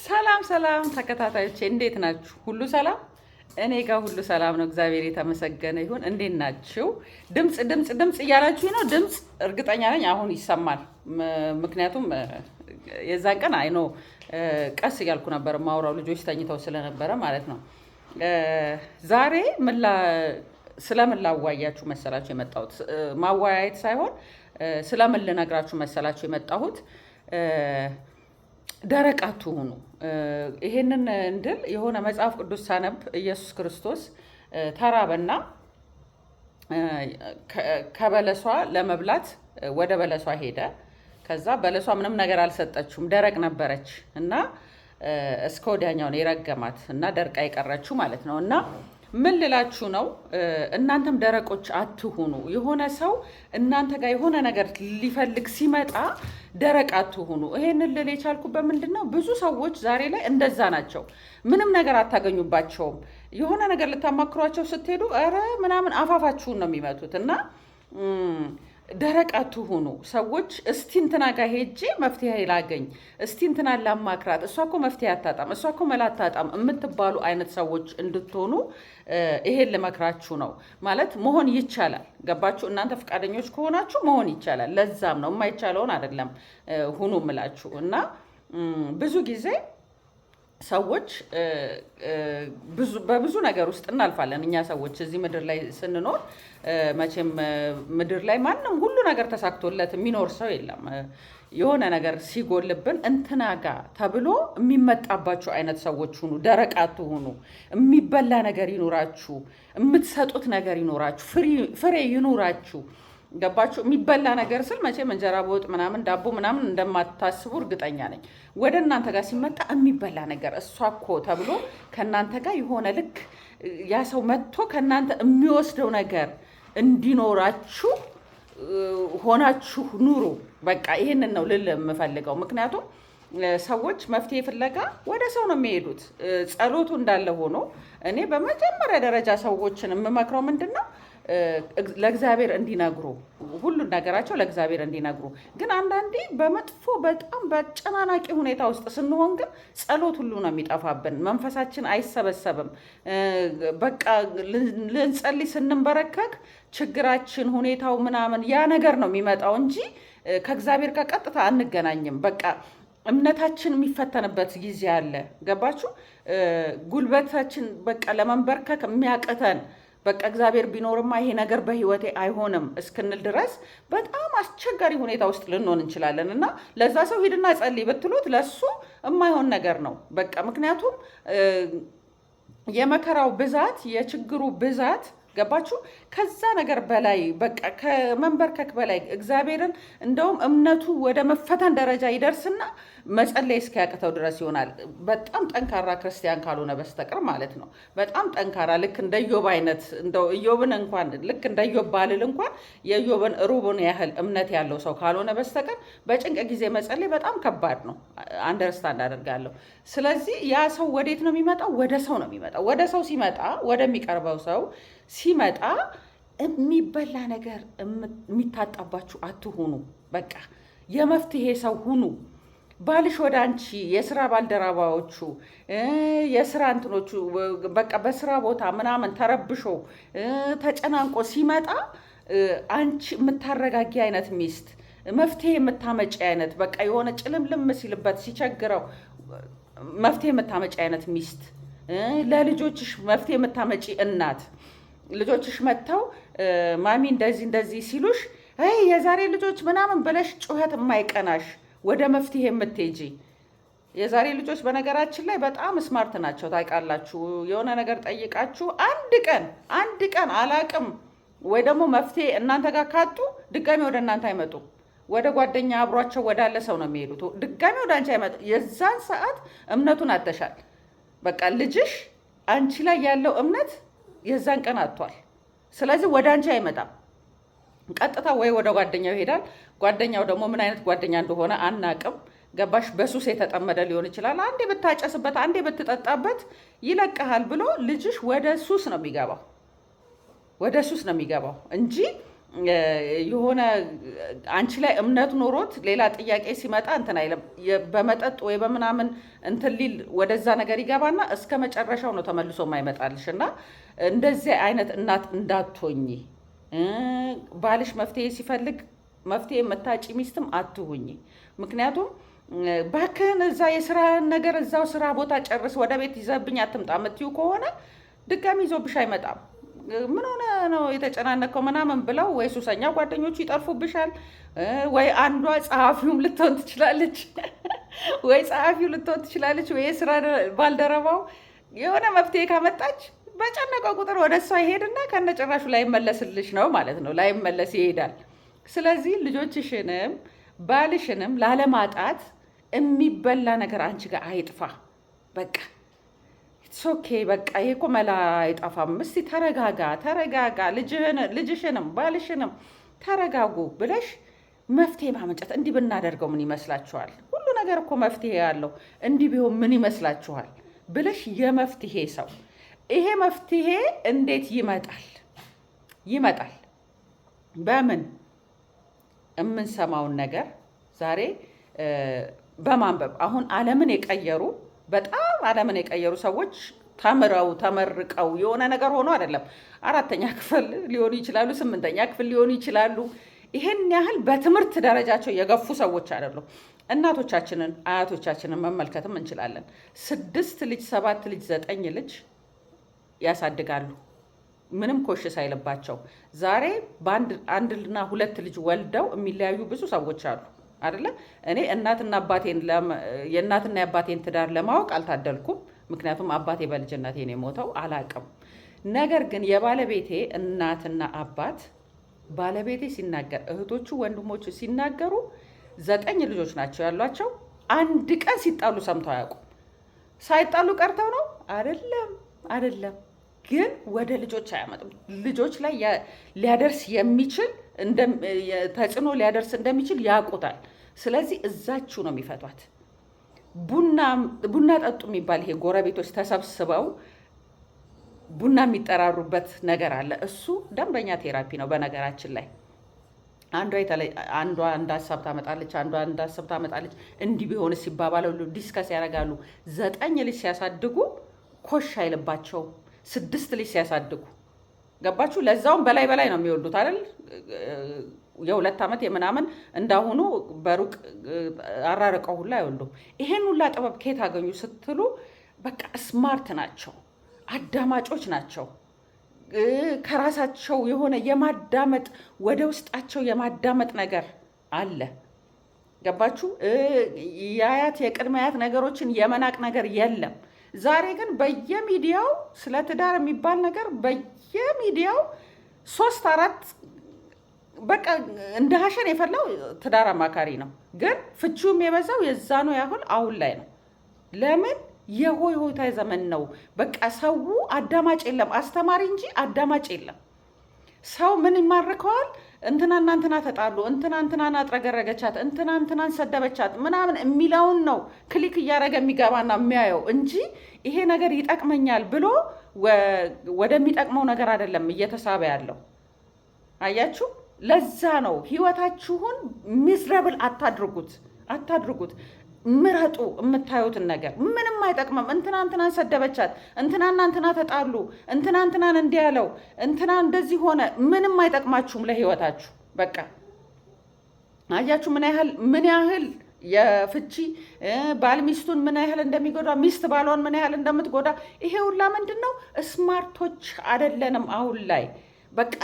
ሰላም ሰላም ተከታታዮቼ እንዴት ናችሁ? ሁሉ ሰላም? እኔ ጋር ሁሉ ሰላም ነው፣ እግዚአብሔር የተመሰገነ ይሁን። እንዴት ናችሁ? ድምፅ እያላችሁ ነው። ድምፅ እርግጠኛ ነኝ አሁን ይሰማል። ምክንያቱም የዛን ቀን አይኖ ቀስ እያልኩ ነበር ማውራው ልጆች ተኝተው ስለነበረ ማለት ነው። ዛሬ ስለምን ላዋያችሁ መሰላችሁ የመጣሁት? ማዋያየት ሳይሆን ስለምን ልነግራችሁ መሰላችሁ የመጣሁት? ደረቅ አትሁኑ። ይሄንን እንድል የሆነ መጽሐፍ ቅዱስ ሳነብ ኢየሱስ ክርስቶስ ተራበና ከበለሷ ለመብላት ወደ በለሷ ሄደ። ከዛ በለሷ ምንም ነገር አልሰጠችውም፣ ደረቅ ነበረች እና እስከ ወዲያኛው ነው የረገማት እና ደርቃ የቀረችው ማለት ነው። እና ምን ልላችሁ ነው? እናንተም ደረቆች አትሁኑ። የሆነ ሰው እናንተ ጋር የሆነ ነገር ሊፈልግ ሲመጣ ደረቅ አትሁኑ። ይሄንን ልል የቻልኩበት ምንድን ነው? ብዙ ሰዎች ዛሬ ላይ እንደዛ ናቸው። ምንም ነገር አታገኙባቸውም። የሆነ ነገር ልታማክሯቸው ስትሄዱ ኧረ ምናምን አፋፋችሁን ነው የሚመቱት እና ደረቅ አትሁኑ። ሰዎች እስቲ እንትና ጋር ሄጄ መፍትሄ ላገኝ፣ እስቲ እንትና ላማክራት፣ እሷ እኮ መፍትሄ አታጣም፣ እሷ እኮ መላ አታጣም የምትባሉ አይነት ሰዎች እንድትሆኑ ይሄን ልመክራችሁ ነው። ማለት መሆን ይቻላል። ገባችሁ? እናንተ ፈቃደኞች ከሆናችሁ መሆን ይቻላል። ለዛም ነው የማይቻለውን አይደለም ሁኑ ምላችሁ እና ብዙ ጊዜ ሰዎች በብዙ ነገር ውስጥ እናልፋለን። እኛ ሰዎች እዚህ ምድር ላይ ስንኖር መቼም ምድር ላይ ማንም ሁሉ ነገር ተሳክቶለት የሚኖር ሰው የለም። የሆነ ነገር ሲጎልብን እንትና ጋ ተብሎ የሚመጣባችሁ አይነት ሰዎች ሁኑ። ደረቅ አትሁኑ። የሚበላ ነገር ይኖራችሁ፣ የምትሰጡት ነገር ይኖራችሁ፣ ፍሬ ይኖራችሁ። ገባችሁ? የሚበላ ነገር ስል መቼም እንጀራ በወጥ ምናምን ዳቦ ምናምን እንደማታስቡ እርግጠኛ ነኝ። ወደ እናንተ ጋር ሲመጣ የሚበላ ነገር እሷ እኮ ተብሎ ከእናንተ ጋር የሆነ ልክ ያ ሰው መጥቶ ከእናንተ የሚወስደው ነገር እንዲኖራችሁ ሆናችሁ ኑሩ። በቃ ይህንን ነው ልል የምፈልገው። ምክንያቱም ሰዎች መፍትሄ ፍለጋ ወደ ሰው ነው የሚሄዱት። ጸሎቱ እንዳለ ሆኖ እኔ በመጀመሪያ ደረጃ ሰዎችን የምመክረው ምንድን ነው? ለእግዚአብሔር እንዲነግሩ፣ ሁሉን ነገራቸው ለእግዚአብሔር እንዲነግሩ። ግን አንዳንዴ በመጥፎ በጣም በአጨናናቂ ሁኔታ ውስጥ ስንሆን ግን ጸሎት ሁሉ ነው የሚጠፋብን። መንፈሳችን አይሰበሰብም። በቃ ልንጸልይ ስንንበረከክ ችግራችን፣ ሁኔታው ምናምን ያ ነገር ነው የሚመጣው እንጂ ከእግዚአብሔር ጋር ቀጥታ አንገናኝም። በቃ እምነታችን የሚፈተንበት ጊዜ አለ። ገባችሁ? ጉልበታችን በቃ ለመንበርከክ የሚያቅተን በቃ እግዚአብሔር ቢኖርማ ይሄ ነገር በህይወቴ አይሆንም እስክንል ድረስ በጣም አስቸጋሪ ሁኔታ ውስጥ ልንሆን እንችላለን። እና ለዛ ሰው ሂድና ጸልይ ብትሉት ለሱ የማይሆን ነገር ነው። በቃ ምክንያቱም የመከራው ብዛት፣ የችግሩ ብዛት ገባችሁ? ከዛ ነገር በላይ በቃ ከመንበርከክ በላይ እግዚአብሔርን እንደውም እምነቱ ወደ መፈተን ደረጃ ይደርስና መጸለይ እስኪያቅተው ድረስ ይሆናል። በጣም ጠንካራ ክርስቲያን ካልሆነ በስተቀር ማለት ነው። በጣም ጠንካራ ልክ እንደ ኢዮብ አይነት እንደው ኢዮብን እንኳን ልክ እንደ ኢዮብ ባልል እንኳን የኢዮብን ሩቡን ያህል እምነት ያለው ሰው ካልሆነ በስተቀር በጭንቅ ጊዜ መጸለይ በጣም ከባድ ነው። አንደርስታንድ አደርጋለሁ። ስለዚህ ያ ሰው ወዴት ነው የሚመጣው? ወደ ሰው ነው የሚመጣው። ወደ ሰው ሲመጣ፣ ወደሚቀርበው ሰው ሲመጣ የሚበላ ነገር የሚታጣባችሁ አትሁኑ። በቃ የመፍትሄ ሰው ሁኑ። ባልሽ ወደ አንቺ፣ የስራ ባልደረባዎቹ፣ የስራ እንትኖቹ በቃ በስራ ቦታ ምናምን ተረብሾ ተጨናንቆ ሲመጣ አንቺ የምታረጋጊ አይነት ሚስት፣ መፍትሄ የምታመጪ አይነት በቃ የሆነ ጭልምልም ሲልበት ሲቸግረው መፍትሄ የምታመጪ አይነት ሚስት፣ ለልጆችሽ መፍትሄ የምታመጪ እናት፣ ልጆችሽ መጥተው ማሚ እንደዚህ ሲሉሽ የዛሬ ልጆች ምናምን ብለሽ ጩኸት የማይቀናሽ ወደ መፍትሄ የምትሄጂ። የዛሬ ልጆች በነገራችን ላይ በጣም ስማርት ናቸው ታውቃላችሁ። የሆነ ነገር ጠይቃችሁ አንድ ቀን አላቅም ወይ ደግሞ መፍትሄ እናንተ ጋር ካጡ ድጋሚ ወደ እናንተ አይመጡም። ወደ ጓደኛ አብሯቸው ወዳለ ሰው ነው የሚሄዱት። ድጋሚ ወደ አንቺ አይመጡ። የዛን ሰዓት እምነቱን አተሻል። በቃ ልጅሽ አንቺ ላይ ያለው እምነት የዛን ቀን አጥቷል። ስለዚህ ወደ አንቺ አይመጣም። ቀጥታ ወይ ወደ ጓደኛው ይሄዳል። ጓደኛው ደግሞ ምን አይነት ጓደኛ እንደሆነ አናቅም። ገባሽ? በሱስ የተጠመደ ሊሆን ይችላል። አንዴ ብታጨስበት፣ አንዴ ብትጠጣበት ይለቀሃል ብሎ ልጅሽ ወደ ሱስ ነው የሚገባው እንጂ የሆነ አንቺ ላይ እምነት ኖሮት ሌላ ጥያቄ ሲመጣ እንትን አይለም። በመጠጥ ወይ በምናምን እንትን ሊል ወደዛ ነገር ይገባና እስከ መጨረሻው ነው ተመልሶ የማይመጣልሽ። እና እንደዚህ አይነት እናት እንዳትሆኚ። ባልሽ መፍትሄ ሲፈልግ መፍትሄ የምታጪ ሚስትም አትሁኝ። ምክንያቱም ባክህን እዛ የስራ ነገር እዛው ስራ ቦታ ጨርስ፣ ወደ ቤት ይዘብኝ አትምጣ የምትይው ከሆነ ድጋሚ ይዞብሽ አይመጣም። ምን ሆነ ነው የተጨናነቀው ምናምን ብለው ወይ ሱሰኛ ጓደኞቹ ይጠልፉብሻል፣ ወይ አንዷ ጸሐፊውም ልትሆን ትችላለች፣ ወይ ጸሐፊው ልትሆን ትችላለች፣ ወይ የስራ ባልደረባው የሆነ መፍትሄ ካመጣች በጨነቀው ቁጥር ወደ እሷ ይሄድና ከነጭራሹ ላይመለስልሽ ነው ማለት ነው። ላይመለስ ይሄዳል። ስለዚህ ልጆችሽንም ባልሽንም ላለማጣት የሚበላ ነገር አንቺ ጋር አይጥፋ። በቃ ኦኬ፣ በቃ ይሄ እኮ መላ አይጠፋም። እስቲ ተረጋጋ፣ ልጅሽንም ባልሽንም ተረጋጉ ብለሽ መፍትሄ ማመንጨት። እንዲህ ብናደርገው ምን ይመስላችኋል? ሁሉ ነገር እኮ መፍትሄ ያለው እንዲህ ቢሆን ምን ይመስላችኋል ብለሽ የመፍትሄ ሰው። ይሄ መፍትሄ እንዴት ይመጣል? በምን? የምንሰማውን ነገር ዛሬ በማንበብ አሁን በጣም ዓለምን የቀየሩ ሰዎች ተመርቀው የሆነ ነገር ሆኖ አይደለም። 4ኛ ክፍል ሊሆኑ ይችላሉ፣ 8ኛ ክፍል ሊሆኑ ይችላሉ። ይሄን ያህል በትምህርት ደረጃቸው የገፉ ሰዎች አይደሉም። እናቶቻችንን አያቶቻችንን መመልከትም እንችላለን። 6 ልጅ፣ 7 ልጅ፣ 9 ልጅ ያሳድጋሉ ምንም ኮሽ ሳይልባቸው። ዛሬ በአንድና 2 ልጅ ወልደው የሚለያዩ ብዙ ሰዎች አሉ አይደለ? እኔ የእናትና የአባቴን ትዳር ለማወቅ አልታደልኩም። ምክንያቱም አባቴ በልጅነቴ ነው የሞተው፣ አላቅም። ነገር ግን የባለቤቴ እናትና አባት ባለቤቴ ሲናገር፣ እህቶቹ ወንድሞቹ ሲናገሩ 9 ልጆች ናቸው ያሏቸው። አንድ ቀን ሲጣሉ ሰምተው አያውቁም። ሳይጣሉ ቀርተው ነው አይደለም። ግን ወደ ልጆች አያመጡም። ልጆች ላይ ሊያደርስ የሚችል ተጽዕኖ ሊያደርስ እንደሚችል ያውቁታል። ስለዚህ እዛችሁ ነው የሚፈቷት። ቡና ጠጡ የሚባል ይሄ ጎረቤቶች ተሰብስበው ቡና የሚጠራሩበት ነገር አለ። እሱ ደንበኛ ቴራፒ ነው። በነገራችን ላይ አንዷ አንድ ሀሳብ ታመጣለች፣ አንዷ አንድ ሀሳብ ታመጣለች። እንዲህ ቢሆንስ ሲባባለው ዲስከስ ያደርጋሉ። 9 ልጅ ሲያሳድጉ ኮሽ አይልባቸውም። 6 ልጅ ሲያሳድጉ ገባችሁ? ለዛውም በላይ ነው የሚወልዱት አይደል? የ2 ዓመት የምናምን እንዳሁኑ በሩቅ አራርቀው ሁላ አይወልዱም። ይሄን ሁላ ጥበብ ከየት አገኙ ስትሉ፣ በቃ ስማርት ናቸው፣ አዳማጮች ናቸው። ከራሳቸው የሆነ የማዳመጥ ወደ ውስጣቸው የማዳመጥ ነገር አለ። ገባችሁ? የአያት የቅድመ አያት ነገሮችን የመናቅ ነገር የለም። ዛሬ ግን በየሚዲያው ስለ ትዳር የሚባል ነገር በየሚዲያው 3-4 በቃ እንደ ሀሸን የፈላው ትዳር አማካሪ ነው። ግን ፍቺውም የበዛው የዛኑ ያህል አሁን ላይ ነው። ለምን? የሆይ ሆይታ ዘመን ነው። በቃ ሰው አዳማጭ የለም፣ አስተማሪ እንጂ አዳማጭ የለም። ሰው ምን ይማርከዋል? እንትና ተጣሉ፣ እንትናን አጥረገረገቻት፣ እንትናን ሰደበቻት ምናምን የሚለውን ነው ክሊክ እያደረገ የሚገባና የሚያየው እንጂ ይሄ ነገር ይጠቅመኛል ብሎ ወደሚጠቅመው ነገር አይደለም እየተሳበ ያለው። አያችሁ? ለዛ ነው ህይወታችሁን ሚዝረብል አታድርጉት። ምረጡ። የምታዩትን ነገር ምንም አይጠቅምም። እንትናን ሰደበቻት፣ እንትና ተጣሉ፣ እንትናን እንዲህ ያለው፣ እንትና እንደዚህ ሆነ፣ ምንም አይጠቅማችሁም ለህይወታችሁ። በቃ አያችሁ ምን ያህል የፍቺ ባል ሚስቱን ምን ያህል እንደሚጎዳ፣ ሚስት ባሏን ምን ያህል እንደምትጎዳ። ይሄ ሁላ ምንድን ነው? ስማርቶች አይደለንም አሁን ላይ። በቃ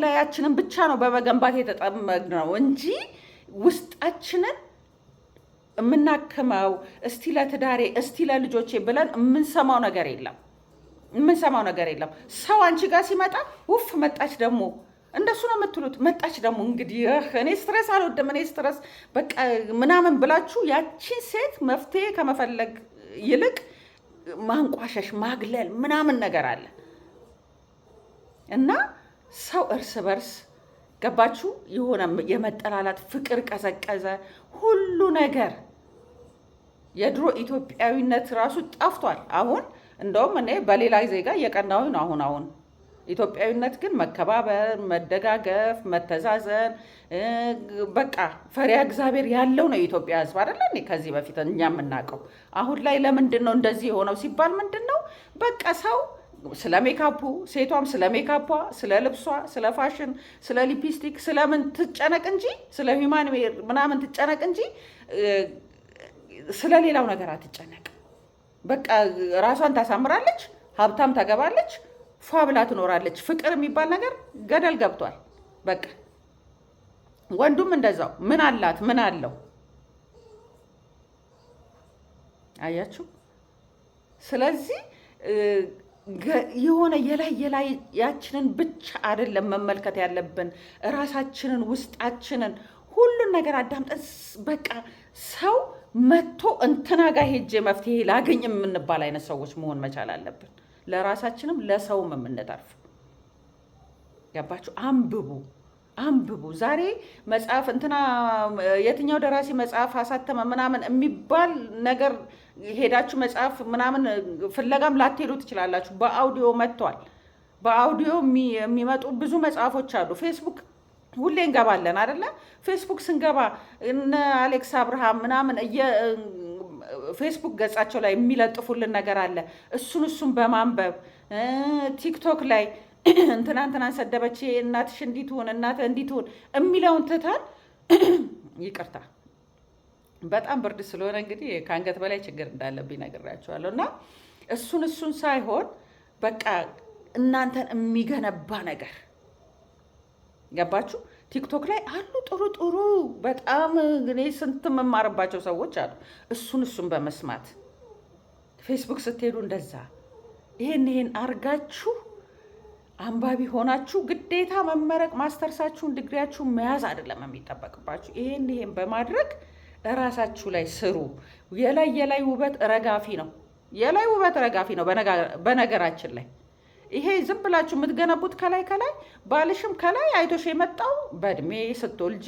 ላያችንን ብቻ ነው በመገንባት የተጠመድነው እንጂ ውስጣችንን የምናክመው እስቲ ለትዳሬ እስቲ ለልጆቼ ብለን የምንሰማው ነገር የለም። ሰው አንቺ ጋር ሲመጣ ውፍ መጣች ደግሞ እንደሱ ነው የምትሉት። መጣች ደግሞ እንግዲህ እኔ ስትረስ አልወድም፣ እኔ ስትረስ በቃ ምናምን ብላችሁ ያቺን ሴት መፍትሄ ከመፈለግ ይልቅ ማንቋሸሽ፣ ማግለል ምናምን ነገር አለ እና ሰው እርስ በርስ ገባችሁ? የሆነ የመጠላላት ፍቅር ቀዘቀዘ፣ ሁሉ ነገር የድሮ ኢትዮጵያዊነት ራሱ ጠፍቷል። አሁን እንደውም እኔ በሌላ ዜጋ እየቀናሁኝ ነው። አሁን ኢትዮጵያዊነት ግን መከባበር፣ መደጋገፍ፣ መተዛዘን በቃ ፈሪያ እግዚአብሔር ያለው ነው የኢትዮጵያ ሕዝብ አይደለ? ከዚህ በፊት እኛ የምናውቀው። አሁን ላይ ለምንድን ነው እንደዚህ የሆነው ሲባል ምንድን ነው በቃ ሰው ስለ ሜካፑ፣ ሴቷም ስለ ሜካፑ፣ ስለ ልብሷ፣ ስለ ፋሽን፣ ስለ ሊፕስቲክ ስለምን ትጨነቅ እንጂ ስለ ሂውማን ዌር ምናምን ትጨነቅ እንጂ ስለ ሌላው ነገር አትጨነቅ። በቃ ራሷን ታሳምራለች፣ ሀብታም ታገባለች፣ ፏ ብላ ትኖራለች። ፍቅር የሚባል ነገር ገደል ገብቷል። በቃ ወንዱም እንደዛው ምን አላት ምን አለው አያችሁ። ስለዚህ የሆነ የላይ ያችንን ብቻ አይደለም መመልከት ያለብን፣ እራሳችንን፣ ውስጣችንን፣ ሁሉን ነገር አዳምጠን በቃ ሰው መጥቶ እንትና ጋር ሄጄ መፍትሄ ላገኝ የምንባል አይነት ሰዎች መሆን መቻል አለብን። ለራሳችንም ለሰውም የምንተርፍ ገባችሁ? አንብቡ። ዛሬ መጽሐፍ እንትና የትኛው ደራሲ መጽሐፍ አሳተመ ምናምን የሚባል ነገር ሄዳችሁ መጽሐፍ ምናምን ፍለጋም ላትሄዱ ትችላላችሁ። በአውዲዮ መጥቷል። በአውዲዮ የሚመጡ ብዙ መጽሐፎች አሉ። ፌስቡክ ሁሌ እንገባለን አይደለ? ፌስቡክ ስንገባ እነ አሌክስ አብርሃም ምናምን ፌስቡክ ገጻቸው ላይ የሚለጥፉልን ነገር አለ። እሱን በማንበብ ቲክቶክ ላይ እንትናን ሰደበች እናትሽ እንዲትሁን እናትህ እንዲትሁን የሚለውን ትተን ይቅርታ በጣም ብርድ ስለሆነ እንግዲህ ከአንገት በላይ ችግር እንዳለብኝ ነግራቸዋለሁ። እና እሱን ሳይሆን በቃ እናንተን የሚገነባ ነገር ገባችሁ? ቲክቶክ ላይ አሉ ጥሩ በጣም እኔ ስንት የምማርባቸው ሰዎች አሉ። እሱን በመስማት ፌስቡክ ስትሄዱ እንደዛ ይሄን አርጋችሁ አንባቢ ሆናችሁ ግዴታ መመረቅ ማስተርሳችሁን ዲግሪያችሁን መያዝ አይደለም የሚጠበቅባችሁ። ይሄን በማድረግ እራሳችሁ ላይ ስሩ። የላይ ውበት ረጋፊ ነው። የላይ ውበት ረጋፊ ነው። በነገራችን ላይ ይሄ ዝም ብላችሁ የምትገነቡት ከላይ ባልሽም ከላይ አይቶሽ የመጣው በእድሜ ስትወልጂ።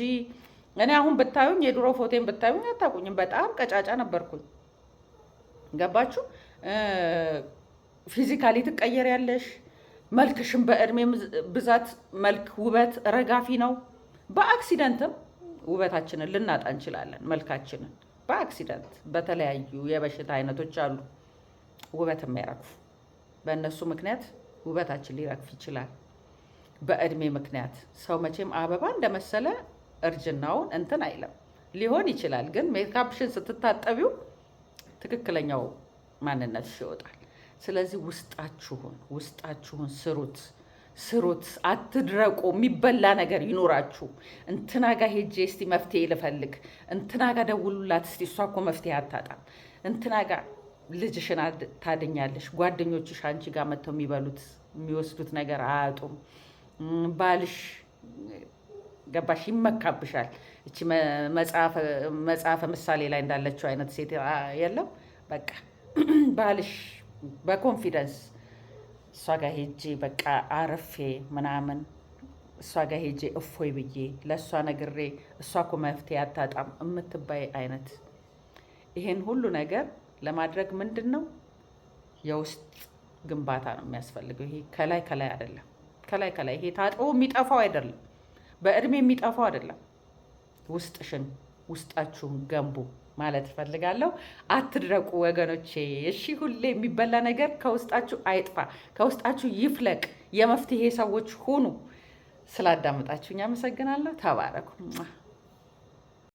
እኔ አሁን ብታዩኝ የድሮ ፎቴን ብታዩኝ አታውቁኝም። በጣም ቀጫጫ ነበርኩኝ። ገባችሁ? ፊዚካሊ ትቀየሪያለሽ። መልክሽም በእድሜ ብዛት መልክ ውበት ረጋፊ ነው። በአክሲደንትም ውበታችንን ልናጣ እንችላለን። መልካችንን በአክሲደንት በተለያዩ የበሽታ አይነቶች አሉ ውበት የሚያረግፉ። በእነሱ ምክንያት ውበታችን ሊረግፍ ይችላል። በእድሜ ምክንያት ሰው መቼም አበባ እንደመሰለ እርጅናውን እንትን አይለም። ሊሆን ይችላል፣ ግን ሜካፕሽን ስትታጠቢው ትክክለኛው ማንነትሽ ይወጣል። ስለዚህ ውስጣችሁን ስሩት፣ አትድረቁ። የሚበላ ነገር ይኖራችሁ። እንትና ጋ ሄጄ እስቲ መፍትሄ ልፈልግ፣ እንትና ጋ ደውሉላት እስቲ እሷ እኮ መፍትሄ አታጣም፣ እንትና ጋ ልጅሽን ታድኛለሽ፣ ጓደኞችሽ አንቺ ጋር መጥተው የሚወስዱት ነገር አያጡም፣ ባልሽ ገባሽ ይመካብሻል። እቺ መጽሐፈ ምሳሌ ላይ እንዳለችው አይነት ሴት የለም። በቃ ባልሽ በኮንፊደንስ እሷ ጋር ሄጄ በቃ አረፌ ምናምን እሷ ጋር ሄጄ እፎይ ብዬ ለእሷ ነግሬ እሷ እኮ መፍትሄ አታጣም የምትባይ አይነት። ይሄን ሁሉ ነገር ለማድረግ ምንድን ነው የውስጥ ግንባታ ነው የሚያስፈልገው። ይሄ ከላይ አይደለም። ከላይ ይሄ ታጥቦ የሚጠፋው አይደለም። በእድሜ የሚጠፋው አይደለም። ውስጣችሁን ገንቡ ማለት እፈልጋለሁ። አትድረቁ ወገኖቼ። እሺ፣ ሁሌ የሚበላ ነገር ከውስጣችሁ አይጥፋ፣ ከውስጣችሁ ይፍለቅ። የመፍትሄ ሰዎች ሁኑ። ስላዳመጣችሁኝ አመሰግናለሁ። ተባረኩ።